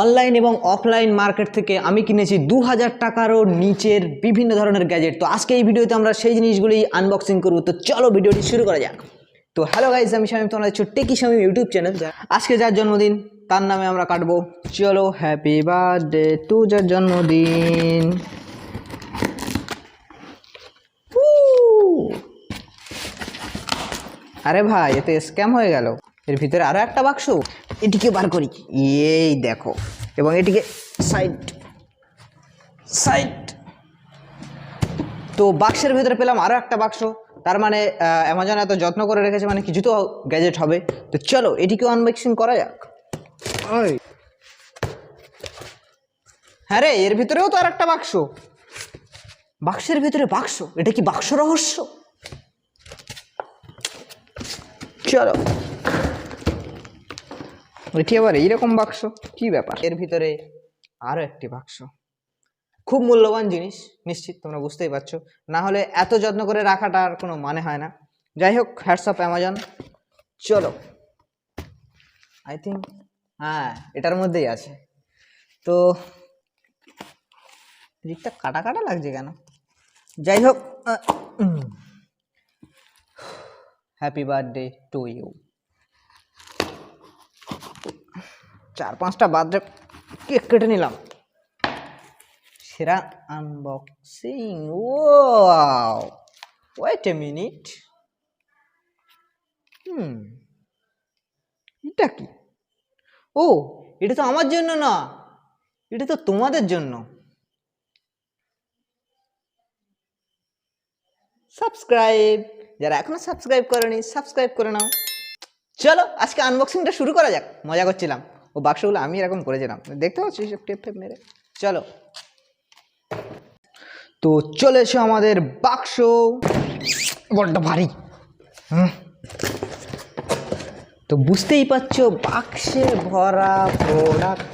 Online এবং offline market থেকে আমি কিনেছি 2000 টাকারও নিচের বিভিন্ন ধরনের গ্যাজেট। তো আজকে এই ভিডিওতে আমরা সেই জিনিসগুলি আনবক্সিং করব। তো চলো ভিডিওটি শুরু করা যাক। তো হ্যালো গাইস, আমি শামিম, তোমরা দেখছো টেকি শামিম ইউটিউব চ্যানেল। আজকে যার জন্মদিন তার নামে আমরা কাটবো। চলো হ্যাপি বার্থডে টু যার জন্মদিন। আরে ভাই, এতে স্ক্যাম হয়ে গেল। এর ভিতরে আরো একটা বাক্স, এটিকে বার করি। এই দেখো, এবং এটিকে সাইড সাইড। তো বাক্সের ভিতরে পেলাম আরো একটা বাক্স। তার মানে অ্যামাজন এত যত্ন করে রেখেছে, মানে কিছু তো গ্যাজেট হবে। তো চলো এটিকে আনবক্সিং করা যাক। হ্যাঁ রে, এর ভিতরেও তো আর একটা বাক্স। বাক্সের ভিতরে বাক্স, এটা কি বাক্স রহস্য? চলো, এটি আবার এইরকম বাক্স, কি ব্যাপার? এর ভিতরে আরো একটি বাক্স, খুব মূল্যবান জিনিস, নিশ্চিত তোমরা বুঝতেই পারছো। না হলে এত যত্ন করে রাখাটার কোনো মানে হয় না। যাই হোক, হ্যাটস অফ অ্যামাজন। চলো, আই থিঙ্ক হ্যাঁ এটার মধ্যেই আছে। তো দিকটা কাটা কাটা লাগছে কেন? যাই হোক, হ্যাপি বার্থডে টু ইউ। 4-5টা বার্থডে কেক কেটে নিলাম। সেরা unboxing. Wow, wait a minute. এটা কি? ও, এটা তো আমার জন্য না, এটা তো তোমাদের জন্য। সাবস্ক্রাইব, যারা এখনো সাবস্ক্রাইব করেনি সাবস্ক্রাইব করে নাও। চলো আজকে আনবক্সিংটা শুরু করা যাক। মজা করছিলাম, ও বাক্সগুলো আমি এরকম করেছিলাম, দেখতে পাচ্ছি সব টেপ টেপ মেরে। চলো, তো চলে এসো আমাদের বাক্স। বড্ড ভারী। তো বুঝতেই পারছো, বাক্সে ভরা প্রোডাক্ট।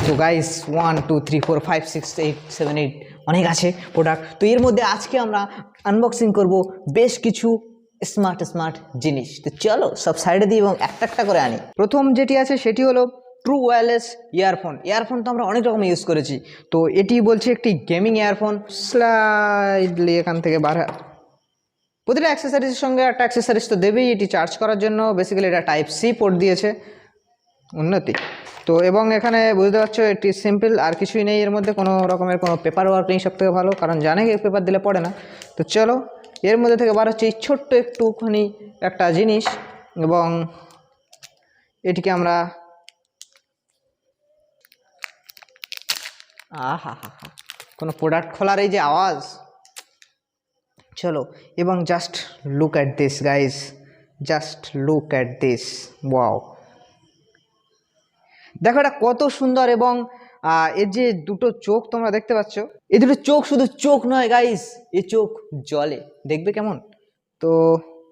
তো গাইস, 1 2 3 4 5 6 8 7 8 অনেক আছে প্রোডাক্ট। তো এর মধ্যে আজকে আমরা আনবক্সিং করব বেশ কিছু স্মার্ট স্মার্ট জিনিস। তো চলো সব সাইডে দিই এবং একটা একটা করে আনি। প্রথম যেটি আছে সেটি হলো ট্রু ওয়্যারলেস ইয়ারফোন। ইয়ারফোন তো আমরা অনেক রকম ইউজ করেছি। তো এটি বলছে একটি গেমিং ইয়ারফোন। স্লাইডলি এখান থেকে বার, প্রতিটা অ্যাক্সেসরিজের সঙ্গে একটা অ্যাক্সেসরিজ তো দেবেই। এটি চার্জ করার জন্য বেসিক্যালি এটা টাইপ সি পোর্ট দিয়েছে, উন্নতি। তো এবং এখানে বুঝতে পারছো এটি সিম্পল, আর কিছুই নেই এর মধ্যে, কোনো রকমের কোনো পেপার ওয়ার্ক নেই। সব থেকে ভালো, কারণ জানে পেপার দিলে পড়ে না। তো চলো, এর মধ্যে থেকে বার হচ্ছে এই ছোট্ট একটুখানি একটা জিনিস, এবং এটিকে আমরা আহা হা হা, কোনো প্রোডাক্ট খোলার এই যে আওয়াজ। চলো, এবং just look at this guys, just look at this. Wow, দেখো এটা কত সুন্দর। এবং এর যে দুটো চোখ তোমরা দেখতে পাচ্ছ, এই দুটো চোখ শুধু চোখ নয় গাইস, এই চোখ জলে। দেখবে কেমন? তো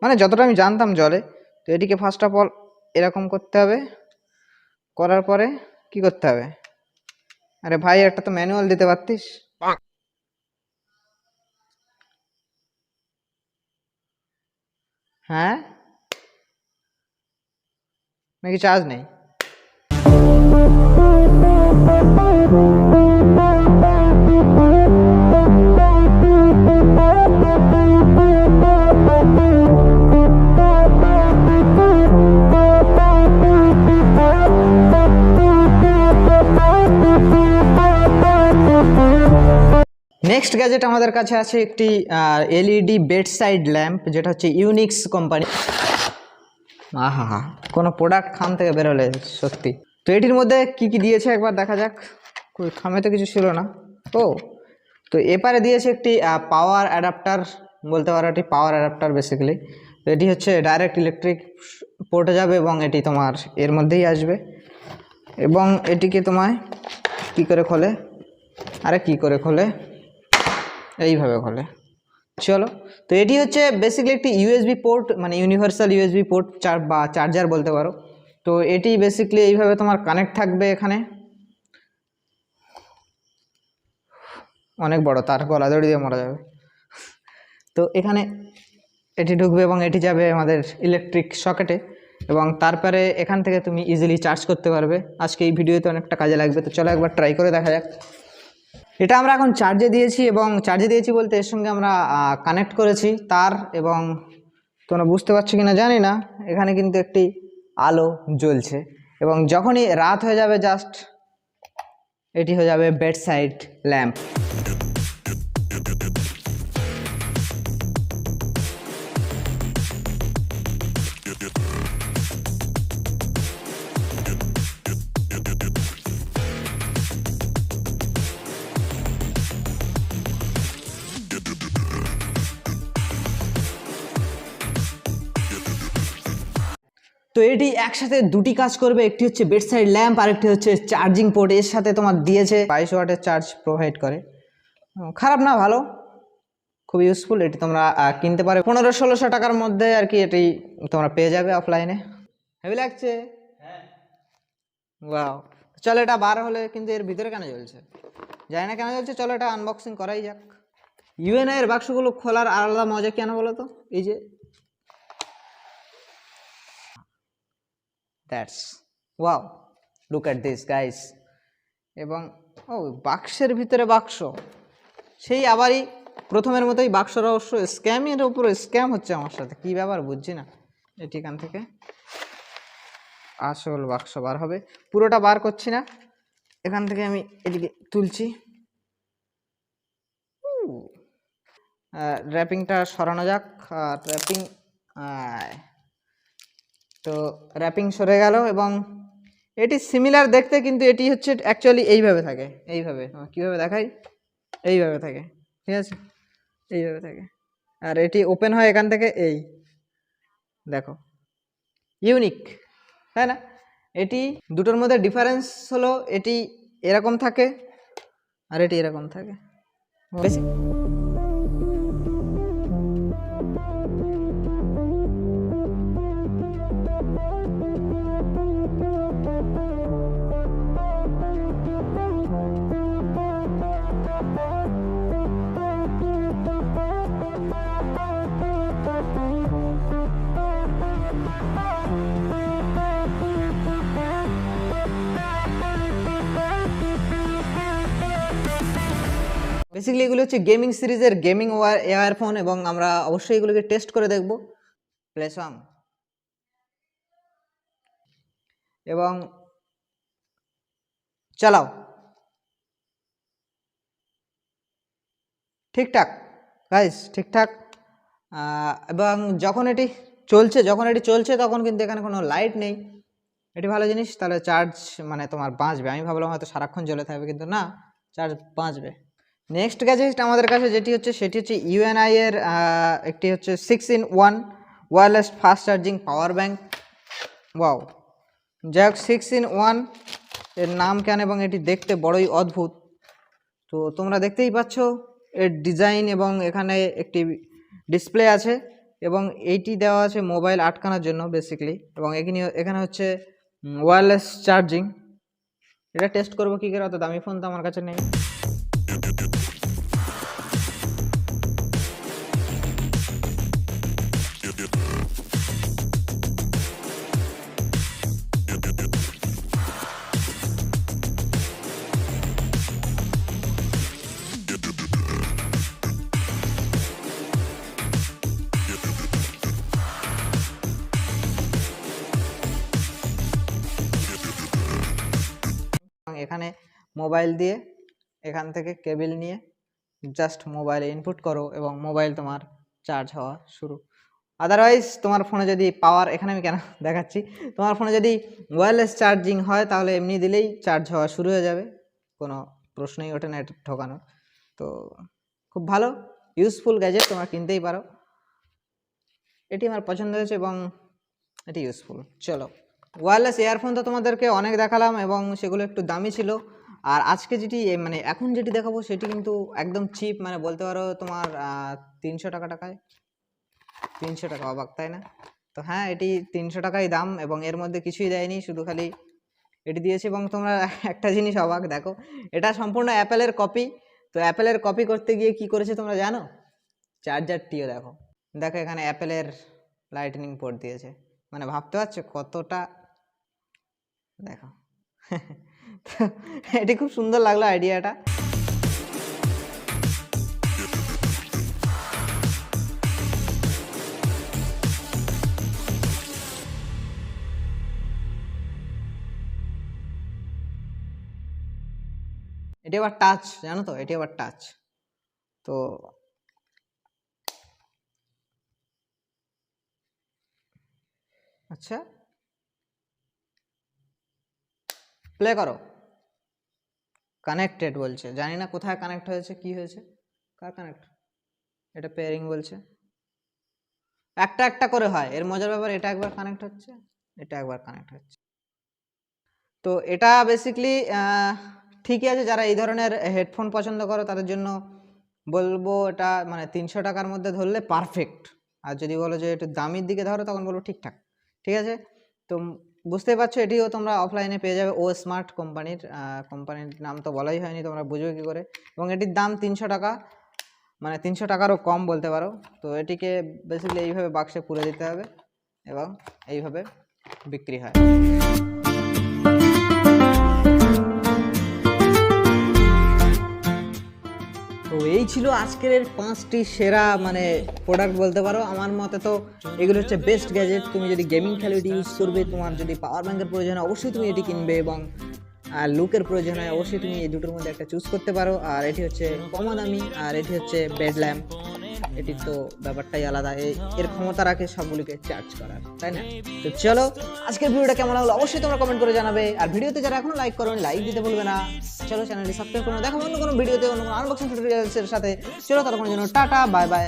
মানে যতটা আমি জানতাম জলে। তো এটিকে ফার্স্ট অফ অল এরকম করতে হবে, করার পরে কি করতে হবে? আরে ভাই, একটা তো ম্যানুয়াল দিতে পারতিস। হ্যাঁ, নাকি চার্জ নেই? নেক্সট গ্যাজেট আমাদের কাছে আছে একটি এলইডি বেড সাইড ল্যাম্প, যেটা হচ্ছে ইউনিক্স কোম্পানি। আহা হা, কোনো প্রোডাক্ট খাম থেকে বেরোলে সত্যি। তো এটির মধ্যে কি কি দিয়েছে একবার দেখা যাক। খামে তো কিছু ছিল না। ও, তো এপারে দিয়েছে একটি পাওয়ার অ্যাডাপ্টার, বলতে পারো এটি পাওয়ার অ্যাডাপ্টার বেসিক্যালি। তো এটি হচ্ছে ডাইরেক্ট ইলেকট্রিক পোর্টে যাবে, এবং এটি তোমার এর মধ্যেই আসবে। এবং এটিকে তোমায় কি করে খোলে? আরে কি করে খোলে? এইভাবে খোলে। চলো, তো এটি হচ্ছে বেসিক্যালি একটি ইউএসবি পোর্ট, মানে ইউনিভার্সাল ইউএসবি পোর্ট, বা চার্জার বলতে পারো। তো এটি বেসিক্যালি এইভাবে তোমার কানেক্ট থাকবে এখানে। অনেক বড় তার, গলা দড়ি দিয়ে মারা যাবে। তো এখানে এটি ঢুকবে এবং এটি যাবে আমাদের ইলেকট্রিক সকেটে। এবং তারপরে এখান থেকে তুমি ইজিলি চার্জ করতে পারবে। আজকে এই ভিডিওতে অনেকটা কাজে লাগবে, তো চলো একবার ট্রাই করে দেখা যাক। এটা আমরা এখন চার্জে দিয়েছি, এবং চার্জে দিয়েছি বলতে এর সঙ্গে আমরা কানেক্ট করেছি তার, এবং তোমরা বুঝতে পারছো কিনা জানি না, এখানে কিন্তু একটি আলো জ্বলছে, এবং যখনই রাত হয়ে যাবে জাস্ট এটি হয়ে যাবে বেড সাইড ল্যাম্প। তো এটি একসাথে দুটি কাজ করবে, একটি হচ্ছে বেড সাইড ল্যাম্প আর একটি হচ্ছে চার্জিং পোর্ট। এর সাথে তোমার দিয়েছে 22 ওয়াটের চার্জ প্রোভাইড করে, খারাপ না, ভালো, খুব ইউজফুল। এটি তোমরা কিনতে পারো 1500-1600 টাকার মধ্যে আর কি, এটি তোমরা পেয়ে যাবে অফলাইনে। হেভি লাগছে, ওয়াও। চলো এটা বার হলে কিন্তু এর ভিতরে কেন জ্বলছে জানি না কেন জ্বলছে, চলো এটা আনবক্সিং করাই যাক। ইউএনআই এর বাক্সগুলো খোলার আলাদা মজা কেন বলো তো, এই যে that's wow, look at this guys. এবং ও বাক্সের ভিতরে বাক্স, সেই আবারই প্রথমের মতোই বাক্স রহস্য, স্ক্যামের উপরে স্ক্যাম হচ্ছে আমার সাথে, কী ব্যাপার বুঝছি না। এটি এখান থেকে আসল বাক্স বার হবে, পুরোটা বার করছি না, এখান থেকে আমি এদিকে তুলছি। র্যাপিংটা সরানো যাক, র্যাপিং, তো র্যাপিং সরে গেল, এবং এটি সিমিলার দেখতে, কিন্তু এটি হচ্ছে অ্যাকচুয়ালি এইভাবে থাকে, এইভাবে কীভাবে দেখাই, এইভাবে থাকে, ঠিক আছে, এইভাবে থাকে। আর এটি ওপেন হয় এখান থেকে, এই দেখো, ইউনিক, তাই না? এটি দুটোর মধ্যে ডিফারেন্স হলো এটি এরকম থাকে আর এটি এরকম থাকে বেশি। বেসিক্যালি এগুলো হচ্ছে গেমিং সিরিজের গেমিং ইয়ারফোন, এবং আমরা অবশ্যই এগুলোকে টেস্ট করে দেখব। প্লে সং, এবং চালাও, ঠিকঠাক গাইস, ঠিকঠাক। এবং যখন এটি চলছে তখন কিন্তু এখানে কোনো লাইট নেই, এটি ভালো জিনিস। তাহলে চার্জ মানে তোমার বাঁচবে, আমি ভাবলাম হয়তো সারাক্ষণ জ্বলে থাকবে, কিন্তু না, চার্জ বাঁচবে। নেক্সট গ্যাজেট আমাদের কাছে যেটি হচ্ছে সেটি হচ্ছে ইউএনআই এর একটি হচ্ছে 6-in-1 wireless fast charging power bank. Wow, যাই হোক 6-in-1 এর নাম কেন, এবং এটি দেখতে বড়ই অদ্ভুত। তো তোমরা দেখতেই পাচ্ছ এর ডিজাইন, এবং এখানে একটি ডিসপ্লে আছে, এবং এইটি দেওয়া আছে মোবাইল আটকানোর জন্য বেসিক্যালি, এবং এখানে হচ্ছে ওয়্যারলেস চার্জিং। এটা টেস্ট করবো কী করে, অত দামি ফোন তো আমার কাছে নেই। এখানে মোবাইল দিয়ে এখান থেকে কেবল নিয়ে জাস্ট মোবাইলে ইনপুট করো, এবং মোবাইল তোমার চার্জ হওয়া শুরু। আদারওয়াইজ তোমার ফোনে যদি পাওয়ার, এখানে আমি কেন দেখাচ্ছি, তোমার ফোনে যদি ওয়্যারলেস চার্জিং হয় তাহলে এমনি দিলেই চার্জ হওয়া শুরু হয়ে যাবে, কোনো প্রশ্নই ওঠে না এটা ঠকানো। তো খুব ভালো ইউজফুল গ্যাজেট, তোমরা কিনতেই পারো। এটি আমার পছন্দ হয়েছে এবং এটি ইউজফুল। চলো, ওয়্যারলেস ইয়ারফোন তো তোমাদেরকে অনেক দেখালাম, এবং সেগুলো একটু দামি ছিল। আর আজকে যেটি মানে এখন যেটি দেখাবো সেটি কিন্তু একদম চিপ, মানে বলতে পারো তোমার 300 টাকায় 300 টাকা, অবাক তাই না? তো হ্যাঁ, এটি 300 টাকাই দাম, এবং এর মধ্যে কিছুই দেয়নি, শুধু খালি এটি দিয়েছে। এবং তোমরা একটা জিনিস অবাক, দেখো এটা সম্পূর্ণ অ্যাপেলের কপি। তো অ্যাপেলের কপি করতে গিয়ে কি করেছে তোমরা জানো? চার্জারটিও দেখো, দেখো এখানে অ্যাপেলের লাইটনিং পোর্ট দিয়েছে, মানে ভাবতে পারছো কতটা, দেখো তো এটি খুব সুন্দর লাগলো আইডিয়াটা। এটি আবার টাচ, জানো তো, এটি আবার টাচ। তো আচ্ছা, প্লে করো। কানেক্টেড বলছে, জানি না কোথায় কানেক্ট হয়েছে, কি হয়েছে, কার কানেক্ট, এটা পেয়ারিং বলছে। একটা একটা করে হয়, এর মজার ব্যাপার এটা একবার কানেক্ট হচ্ছে, এটা একবার কানেক্ট হচ্ছে। তো এটা বেসিক্যালি ঠিকই আছে, যারা এই ধরনের হেডফোন পছন্দ করো তাদের জন্য বলবো এটা মানে 300 টাকার মধ্যে ধরলে পারফেক্ট। আর যদি বলো যে একটু দামির দিকে ধরো তখন বলবো ঠিকঠাক, ঠিক আছে। তো বুঝতেই পারছো এটিও তোমরা অফলাইনে পেয়ে যাবে, ও স্মার্ট কোম্পানির। কোম্পানির নাম তো বলাই হয়নি, তোমরা বুঝবে কী করে। এবং এটির দাম 300 টাকা, মানে 300 টাকারও কম বলতে পারো। তো এটিকে বেসিক্যালি এইভাবে বাক্সে পুরে দিতে হবে এবং এইভাবে বিক্রি হয়। তো এই ছিল আজকের 5টি সেরা মানে প্রোডাক্ট বলতে পারো আমার মতে। তো এগুলো হচ্ছে বেস্ট গ্যাজেট। তুমি যদি গেমিং খেলো এটি ইউজ করবে, তোমার যদি পাওয়ার ব্যাঙ্কের প্রয়োজন হয় অবশ্যই তুমি এটি কিনবে, এবং লুকের প্রয়োজন হয় অবশ্যই তুমি এই দুটোর মধ্যে একটা চুজ করতে পারো। আর এটি হচ্ছে কম দামি, আর এটি হচ্ছে বেড ল্যাম্প। এটির তো ব্যাপারটাই আলাদা, এর ক্ষমতা রাখে সবগুলিকে চার্জ করার, তাই না? তো চলো, আজকের ভিডিওটা কেমন লাগলো অবশ্যই তোমরা কমেন্ট করে জানাবে। আর ভিডিওতে যারা এখনো লাইক করো লাইক দিতে ভুলবে না। চলো চ্যানেলটি সাবস্ক্রাইব করো, দেখো অন্য কোনো ভিডিওতে অন্য কোনো আনবক্সিং টিউটোরিয়ালসের সাথে। চলো ততক্ষণের জন্য টাটা, বাই বাই।